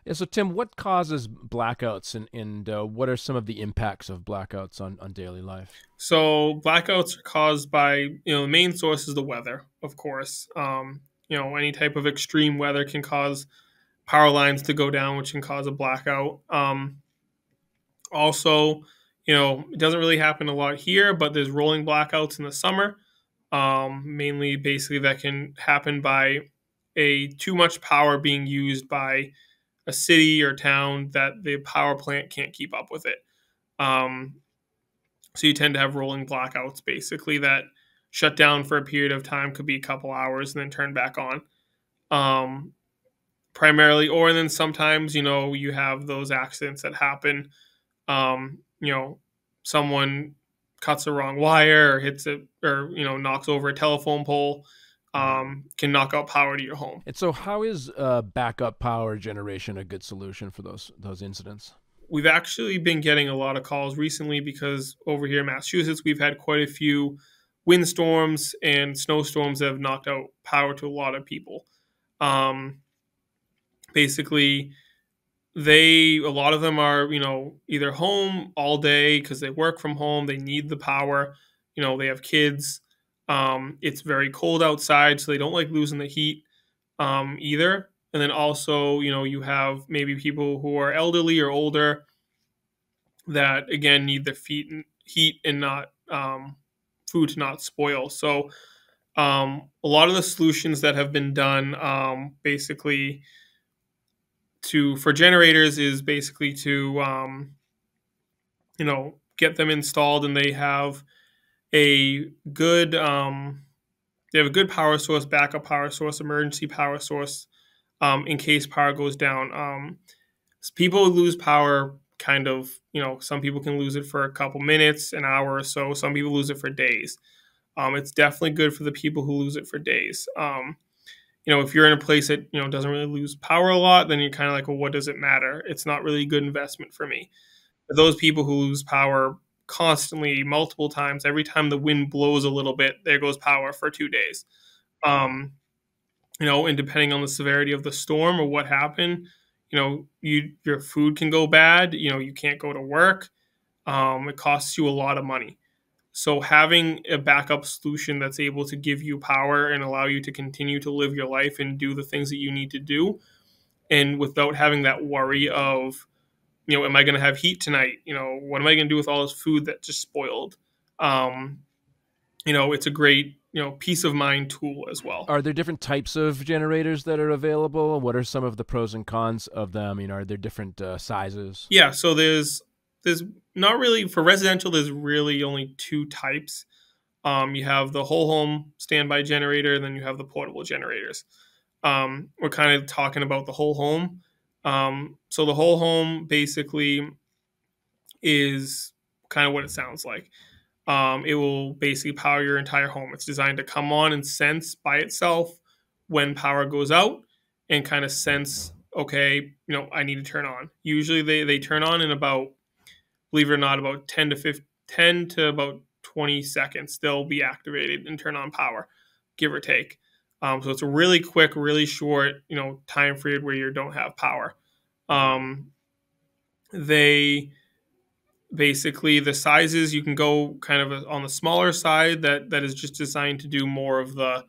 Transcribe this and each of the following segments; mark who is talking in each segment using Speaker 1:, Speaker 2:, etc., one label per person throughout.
Speaker 1: Yeah, so Tim, what causes blackouts, and what are some of the impacts of blackouts on daily life?
Speaker 2: So blackouts are caused by, the main source is the weather, of course. Any type of extreme weather can cause power lines to go down, which can cause a blackout. Also, it doesn't really happen a lot here, but there's rolling blackouts in the summer. Mainly, basically, that can happen by a too much power being used by a city or town that the power plant can't keep up with it. Um, so you tend to have rolling blackouts, basically that shut down for a period of time, could be a couple hours, and then turn back on. Um, Primarily, or and then sometimes you have those accidents that happen. Um, you know, Someone cuts the wrong wire or hits it, or knocks over a telephone pole. Can knock out power to your home.
Speaker 1: And so, how is backup power generation a good solution for those incidents?
Speaker 2: We've actually been getting a lot of calls recently because over here in Massachusetts, we've had quite a few windstorms and snowstorms that have knocked out power to a lot of people. Um, Basically, a lot of them are, either home all day because they work from home, they need the power, they have kids. It's very cold outside, so they don't like losing the heat either. And then also, you have maybe people who are elderly or older that again need the heat and not food to not spoil. So a lot of the solutions that have been done, basically to for generators, is basically to get them installed, and a good they have a good power source, backup power source, emergency power source, in case power goes down. People lose power kind of, some people can lose it for a couple minutes, an hour or so. Some people lose it for days. It's definitely good for the people who lose it for days. If you're in a place that, doesn't really lose power a lot, then you're kind of like, well, what does it matter? It's not really a good investment for me. But those people who lose power constantly, multiple times, every time the wind blows a little bit, there goes power for 2 days. Um, and depending on the severity of the storm or what happened, your food can go bad. You can't go to work. It costs you a lot of money. So having a backup solution that's able to give you power and allow you to continue to live your life and do the things that you need to do, and without having that worry of, am I going to have heat tonight? What am I going to do with all this food that just spoiled? Um, it's a great, peace of mind tool as well.
Speaker 1: Are there different types of generators that are available? What are some of the pros and cons of them? Are there different sizes?
Speaker 2: Yeah, so there's not really, for residential, there's really only two types. You have the whole home standby generator, and then you have the portable generators. We're kind of talking about the whole home. So the whole home basically is kind of what it sounds like. It will basically power your entire home. It's designed to come on and sense by itself when power goes out, and kind of sense, okay, I need to turn on. Usually they turn on in about, believe it or not, about 10 to about 20 seconds. They'll be activated and turn on power, give or take. So it's a really quick, really short, time period where you don't have power. Um, they Basically, the sizes, you can go kind of on the smaller side, that is just designed to do more of the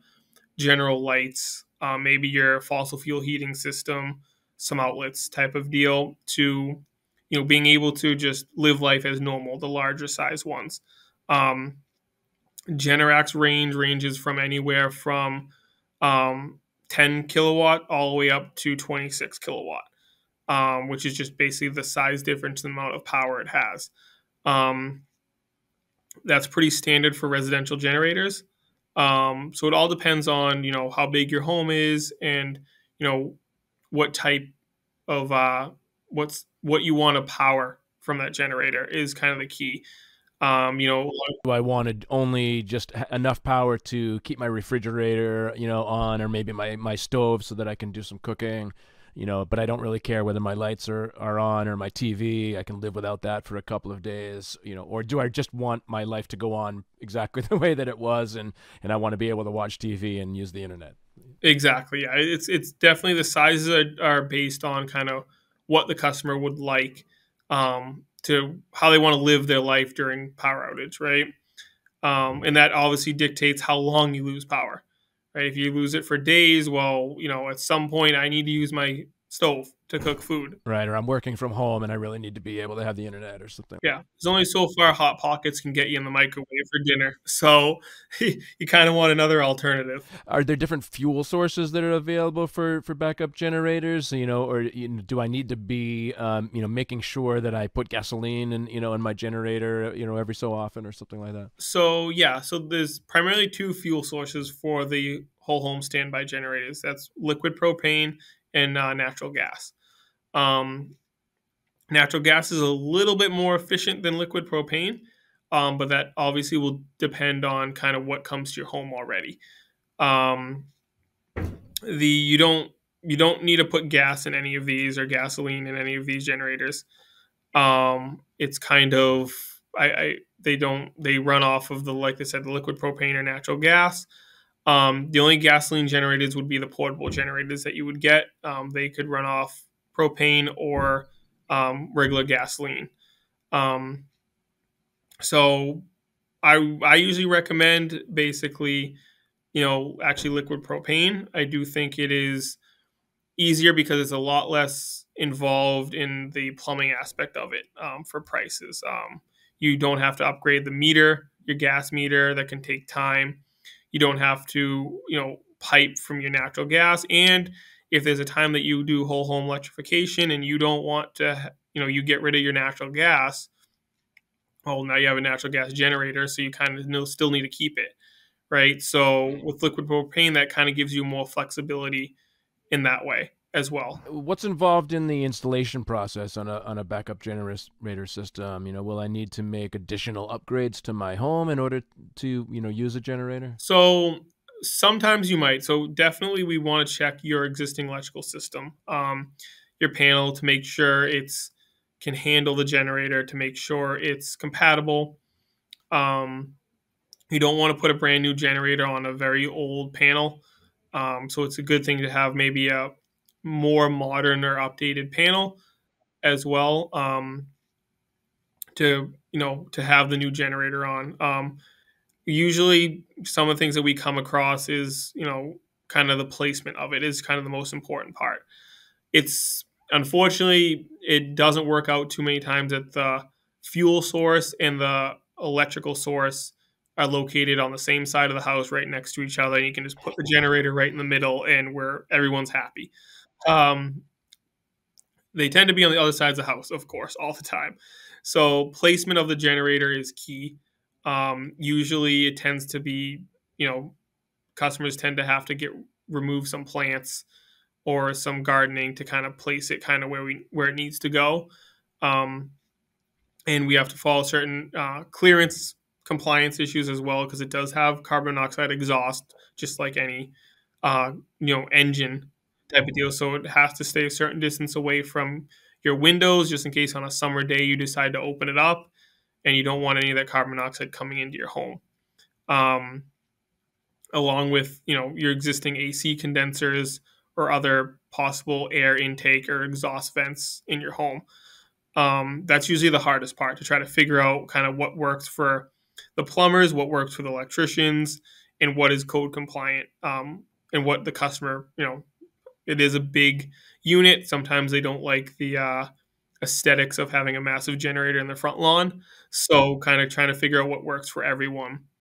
Speaker 2: general lights, maybe your fossil fuel heating system, some outlets type of deal, to being able to just live life as normal. The larger size ones, um, Generac ranges from anywhere from, 10 kilowatt all the way up to 26 kilowatt, which is just basically the size difference in the amount of power it has. Um, that's pretty standard for residential generators. So it all depends on, how big your home is, and you know what type of, what you want to power from that generator is kind of the key.
Speaker 1: Do I wanted only just enough power to keep my refrigerator, on, or maybe my stove so that I can do some cooking, but I don't really care whether my lights are on, or my TV. I can live without that for a couple of days, or do I just want my life to go on exactly the way that it was, and I want to be able to watch TV and use the internet?
Speaker 2: Exactly. Yeah, it's definitely, the sizes are based on kind of what the customer would like, to how they want to live their life during power outage, right? And that obviously dictates how long you lose power, right? If you lose it for days, well, at some point I need to use my stove to cook food.
Speaker 1: Right, or I'm working from home and I really need to be able to have the internet or something.
Speaker 2: Yeah, there's only so far Hot Pockets can get you in the microwave for dinner, so you kind of want another alternative.
Speaker 1: Are there different fuel sources that are available for backup generators? Or do I need to be making sure that I put gasoline in my generator every so often or something like that?
Speaker 2: So yeah, so there's primarily two fuel sources for the whole home standby generators. That's liquid propane and natural gas. Um, Natural gas is a little bit more efficient than liquid propane, but that obviously will depend on kind of what comes to your home already. Um, the you don't need to put gas in any of these or gasoline in any of these generators. It's kind of I they run off of the, like I said, the liquid propane or natural gas. The only gasoline generators would be the portable generators that you would get. They could run off propane or regular gasoline. Um, so I usually recommend basically, actually liquid propane. I do think it is easier because it's a lot less involved in the plumbing aspect of it, for prices. You don't have to upgrade the meter, your gas meter. That can take time. You don't have to, pipe from your natural gas. And if there's a time that you do whole home electrification and you don't want to, you get rid of your natural gas, well, now you have a natural gas generator, so you kind of still need to keep it, right? So with liquid propane, that kind of gives you more flexibility in that way as well.
Speaker 1: What's involved in the installation process on a backup generator system? Will I need to make additional upgrades to my home in order to use a generator?
Speaker 2: So sometimes you might. So definitely, we want to check your existing electrical system, your panel, to make sure it's can handle the generator, to make sure it's compatible. Um, you don't want to put a brand new generator on a very old panel. So it's a good thing to have maybe a more modern or updated panel as well, to have the new generator on. Usually some of the things that we come across is, kind of the placement of it is kind of the most important part. It's Unfortunately, it doesn't work out too many times that the fuel source and the electrical source are located on the same side of the house right next to each other, and you can just put the generator right in the middle and where everyone's happy. um, they tend to be on the other sides of the house, of course, all the time. So placement of the generator is key. Usually, it tends to be, customers tend to have to remove some plants or some gardening to kind of place it kind of where it needs to go. Um, and we have to follow certain clearance compliance issues as well, because it does have carbon monoxide exhaust, just like any engine type of deal. So it has to stay a certain distance away from your windows, just in case on a summer day you decide to open it up and you don't want any of that carbon monoxide coming into your home. Um, Along with your existing AC condensers or other possible air intake or exhaust vents in your home. That's usually the hardest part, to try to figure out kind of what works for the plumbers, what works for the electricians, and what is code compliant, and what the customer, it is a big unit. Sometimes they don't like the aesthetics of having a massive generator in the front lawn. So kind of trying to figure out what works for everyone